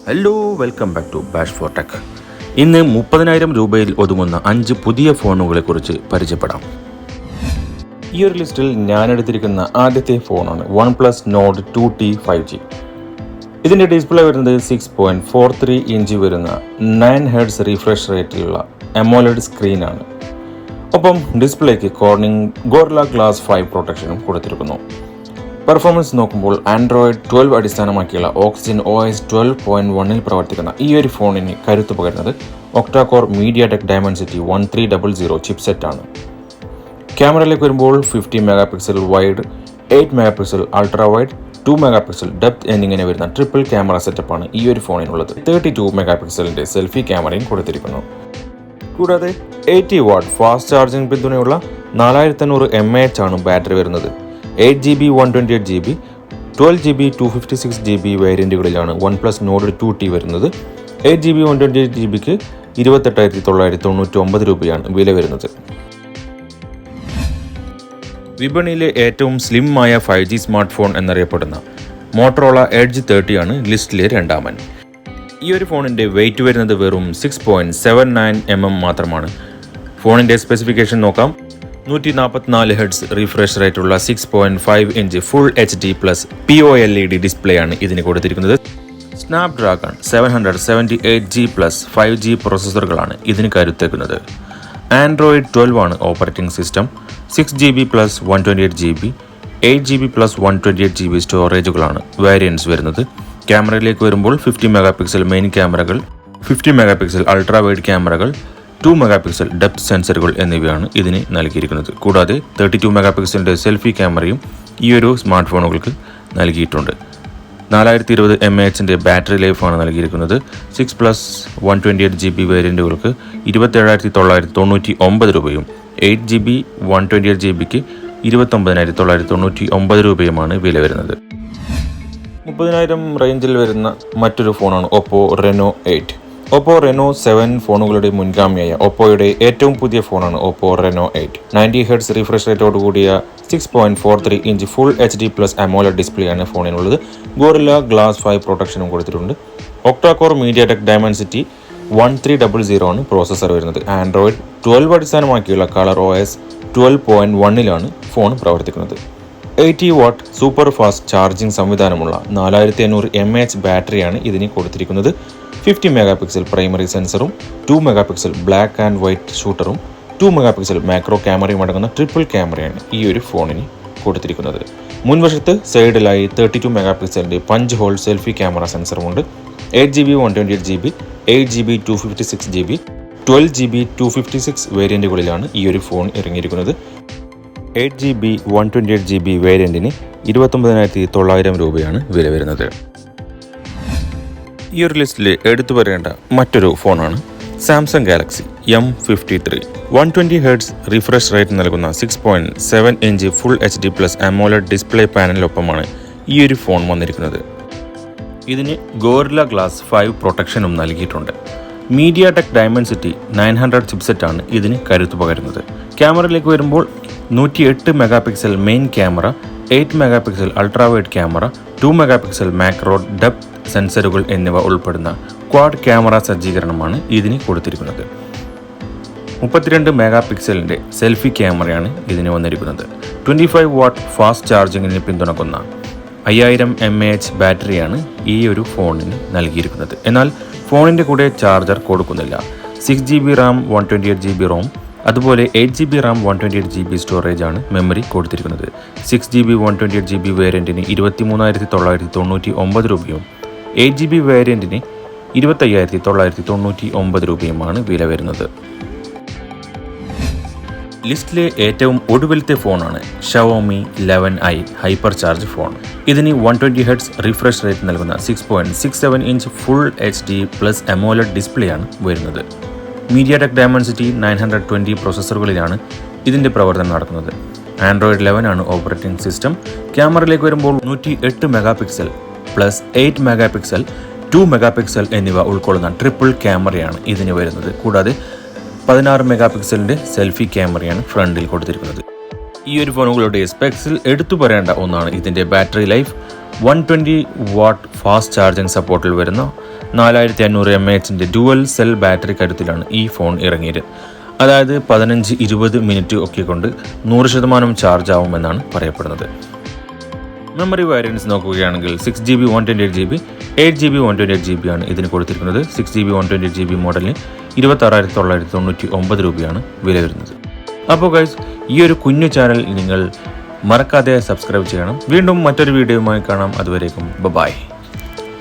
Hello welcome back to Bash for Tech. ഇന്ന് 30,000 രൂപയിൽ ഒതുങ്ങുന്ന 5 പുതിയ ഫോണുകളെക്കുറിച്ച് പരിചയപ്പെടാം. ഈ ഒരു ലിസ്റ്റിൽ ഞാൻ എടുത്തിരിക്കുന്ന ആദ്യത്തെ ഫോണാണ് OnePlus Nord 2T 5G. ഇതിൻ്റെ ഡിസ്പ്ലേ വരുന്നത് 6.43 ഇഞ്ച് വരുന്ന 9 Hz റിഫ്രഷ് റേറ്റിലുള്ള AMOLED സ്ക്രീനാണ്. ഒപ്പം ഡിസ്പ്ലേക്ക് കോർണിംഗ് ഗോറില്ല ഗ്ലാസ് 5 പ്രൊട്ടക്ഷനും കൊടുത്തിരിക്കുന്നു. പെർഫോമൻസ് നോക്കുമ്പോൾ ആൻഡ്രോയിഡ് 12 അടിസ്ഥാനമാക്കിയുള്ള ഓക്സിജൻ OS 12.1 പ്രവർത്തിക്കുന്ന ഈ ഒരു ഫോണിന് കരുത്ത് പകരുന്നത് ഒക്ടാകോർ മീഡിയാടെക് ഡയമൻസിറ്റി 1300 ചിപ്സെറ്റാണ്. ക്യാമറയിലേക്ക് വരുമ്പോൾ 50 mega pixel wide, 8 mega pixel ultra wide, 2 mega pixel depth എന്നിങ്ങനെ വരുന്ന ട്രിപ്പിൾ ക്യാമറ സെറ്റപ്പാണ് ഈ ഒരു ഫോണിനുള്ളത്. 32 മെഗാ പിക്സലിൻ്റെ സെൽഫി ക്യാമറയും കൊടുത്തിരിക്കുന്നു. കൂടാതെ 80 വാട്ട് ഫാസ്റ്റ് ചാർജിംഗ് പിന്തുണയുള്ള 4500 mAh ആണ് ബാറ്ററി വരുന്നത്. 8GB 128GB 12GB 256GB വേരിയൻറ്റുകളിലാണ് OnePlus Nord 2T വരുന്നത്. 8GB 128GBക്ക് 28,999 രൂപയാണ് വില വരുന്നത്. വിപണിയിലെ ഏറ്റവും സ്ലിമ്മായ 5G സ്മാർട്ട് ഫോൺ എന്നറിയപ്പെടുന്ന മോട്ടറോള എഡ്ജ് 30 ആണ് ലിസ്റ്റിലെ രണ്ടാമൻ. ഈ ഒരു ഫോണിൻ്റെ വെയിറ്റ് വരുന്നത് വെറും 6.79 mm മാത്രമാണ്. ഫോണിൻ്റെ സ്പെസിഫിക്കേഷൻ നോക്കാം. 144 Hz റിഫ്രഷ് റേറ്റുള്ള 6.5 inch full HD plus POLED display ആണ് ഇതിന് കൊടുത്തിരിക്കുന്നത്. സ്നാപ്ഡ്രാഗൺ 778G പ്ലസ് 5G പ്രോസസ്സറുകളാണ് ഇതിന് കരുത്തേക്കുന്നത്. ആൻഡ്രോയിഡ് 12 ആണ് operating system. 6GB plus 128GB 8GB plus 128GB സ്റ്റോറേജുകളാണ് വേരിയൻസ് വരുന്നത്. ക്യാമറയിലേക്ക് വരുമ്പോൾ 50 മെഗാ പിക്സൽ മെയിൻ ക്യാമറകൾ, 50 മെഗാ പിക്സൽ അൾട്രാ വൈഡ് ക്യാമറകൾ, 2 മെഗാ പിക്സൽ ഡെപ്ത് സെൻസറുകൾ എന്നിവയാണ് ഇതിന് നൽകിയിരിക്കുന്നത്. കൂടാതെ 32 മെഗാ പിക്സലിൻ്റെ സെൽഫി ക്യാമറയും ഈ ഒരു സ്മാർട്ട് ഫോണുകൾക്ക് നൽകിയിട്ടുണ്ട്. 4020 mAh ബാറ്ററി ലൈഫാണ് നൽകിയിരിക്കുന്നത്. 6+ 128GB വേരിയൻറ്റുകൾക്ക് 27,999 രൂപയും 8GB 128GBക്ക് 29,999 രൂപയുമാണ് വില വരുന്നത്. 30,000 റേഞ്ചിൽ വരുന്ന മറ്റൊരു ഫോണാണ് Oppo Reno 8. Oppo Reno 7 ഫോണുകളുടെ മുൻഗാമിയായ ഒപ്പോയുടെ ഏറ്റവും പുതിയ ഫോണാണ് Oppo Reno 8. 90 Hz റിഫ്രഷ് റേറ്റോട് കൂടിയ 6.43 inch full HD plus AMOLED display ആണ് ഫോണിനുള്ളത്. ഗോറില്ല ഗ്ലാസ് 5 പ്രൊട്ടക്ഷനും കൊടുത്തിട്ടുണ്ട്. ഒക്ടാകോർ മീഡിയാടെക് ഡയമൻസിറ്റി 1300 ആണ് പ്രോസസ്സർ വരുന്നത്. ആൻഡ്രോയിഡ് 12 അടിസ്ഥാനമാക്കിയുള്ള കളർ OS 12.1 ഫോൺ പ്രവർത്തിക്കുന്നത്. 80 വാട്ട് സൂപ്പർ ഫാസ്റ്റ് ചാർജിംഗ് സംവിധാനമുള്ള 4500 mAh ബാറ്ററിയാണ് ഇതിന് കൊടുത്തിരിക്കുന്നത്. 50 മെഗാ പിക്സൽ പ്രൈമറി സെൻസറും 2 mega pixel black and white ഷൂട്ടറും 2 മെഗാ പിക്സൽ മാക്രോ ക്യാമറയും അടങ്ങുന്ന ട്രിപ്പിൾ ക്യാമറയാണ് ഈ ഒരു ഫോണിന് കൊടുത്തിരിക്കുന്നത്. മുൻവശത്ത് സൈഡിലായി 32 മെഗാ പിക്സലിൻ്റെ പഞ്ച് ഹോൾ സെൽഫി ക്യാമറ സെൻസറുമുണ്ട്. 8GB 128GB 8GB 256GB 12GB 256 വേരിയൻറ്റുകളിലാണ് ഈ ഒരു ഫോൺ ഇറങ്ങിയിരിക്കുന്നത്. 8GB 128GB വേരിയൻറ്റിന് 29,900 രൂപയാണ് വില വരുന്നത്. ഈ ഒരു ലിസ്റ്റിൽ എടുത്തു പറയേണ്ട മറ്റൊരു ഫോണാണ് Samsung Galaxy M53. 120 Hz refresh rate നൽകുന്ന 6.7 inch full HD plus AMOLED display പാനലിനൊപ്പമാണ് ഈ ഒരു ഫോൺ വന്നിരിക്കുന്നത്. ഇതിന് ഗോറില്ല ഗ്ലാസ് 5 പ്രൊട്ടക്ഷനും നൽകിയിട്ടുണ്ട്. മീഡിയാടെക് ഡയമൻസിറ്റി 900 ചിപ്സെറ്റാണ് ഇതിന് കരുത്തു പകരുന്നത്. ക്യാമറയിലേക്ക് വരുമ്പോൾ 108 mega pixel main camera, 8 mega pixel ultra wide camera, 2 mega pixel macro depth സെൻസറുകൾ എന്നിവ ഉൾപ്പെടുന്ന ക്വാഡ് ക്യാമറ സജ്ജീകരണമാണ് ഇതിന് കൊടുത്തിരിക്കുന്നത്. 32 മെഗാ പിക്സലിൻ്റെ സെൽഫി ക്യാമറയാണ് ഇതിന് വന്നിരിക്കുന്നത്. 25 വാട്ട് ഫാസ്റ്റ് ചാർജിങ്ങിന് പിന്തുണക്കുന്ന 5000 mAh ബാറ്ററിയാണ് ഈ ഒരു ഫോണിന് നൽകിയിരിക്കുന്നത്. എന്നാൽ ഫോണിൻ്റെ കൂടെ ചാർജർ കൊടുക്കുന്നില്ല. 6GB റാം 128GB റോം, അതുപോലെ 8GB റാം 128GB സ്റ്റോറേജ് ആണ് മെമ്മറി കൊടുത്തിരിക്കുന്നത്. 6GB 128GB വേരിയൻറ്റിന് 23,999 രൂപയും 8GB വേരിയൻറ്റിന് 25,999 രൂപയുമാണ് വില വരുന്നത്. ലിസ്റ്റിലെ ഏറ്റവും ഒടുവിലത്തെ ഫോണാണ് Xiaomi 11i hyper charge phone. ഇതിന് 120 Hz റിഫ്രഷ് റേറ്റ് നൽകുന്ന 6.67 inch full HD plus AMOLED display ആണ് വരുന്നത്. മീഡിയാടെക് ഡയമൻസിറ്റി 920 പ്രോസസ്സറുകളിലാണ് ഇതിൻ്റെ പ്രവർത്തനം നടക്കുന്നത്. ആൻഡ്രോയിഡ് 11 ആണ് ഓപ്പറേറ്റിംഗ് സിസ്റ്റം. ക്യാമറയിലേക്ക് വരുമ്പോൾ 108 mega pixel plus 8 mega pixel 2 mega pixel എന്നിവ ഉൾക്കൊള്ളുന്ന ട്രിപ്പിൾ ക്യാമറയാണ് ഇതിന് വരുന്നത്. കൂടാതെ 16 മെഗാ പിക്സലിൻ്റെ സെൽഫി ക്യാമറയാണ് ഫ്രണ്ടിൽ കൊടുത്തിരിക്കുന്നത്. ഈ ഒരു ഫോണുകളുടെ സ്പെക്സിൽ എടുത്തു പറയേണ്ട ഒന്നാണ് ഇതിൻ്റെ battery life. 120 watt fast charging സപ്പോർട്ടിൽ വരുന്ന 4500 mAh ഡുവൽ സെൽ ബാറ്ററി കരുത്തിലാണ് ഈ ഫോൺ ഇറങ്ങിയത്. അതായത് 15-20 മിനിറ്റ് ഒക്കെ കൊണ്ട് 100% ചാർജ് ആവുമെന്നാണ് പറയപ്പെടുന്നത്. മെമ്മറി വേരിയൻസ് നോക്കുകയാണെങ്കിൽ 6GB 128GB 8GB 128GB ആണ് ഇതിന് കൊടുത്തിരിക്കുന്നത്. 6GB 128GB മോഡലിന് 26,999 രൂപയാണ് വില വരുന്നത്. അപ്പോൾ ഗൈസ്, ഈ ഒരു കുഞ്ഞു ചാനൽ നിങ്ങൾ മറക്കാതെ സബ്സ്ക്രൈബ് ചെയ്യണം. വീണ്ടും മറ്റൊരു വീഡിയോയുമായി കാണാം. അതുവരേക്കും ബൈ.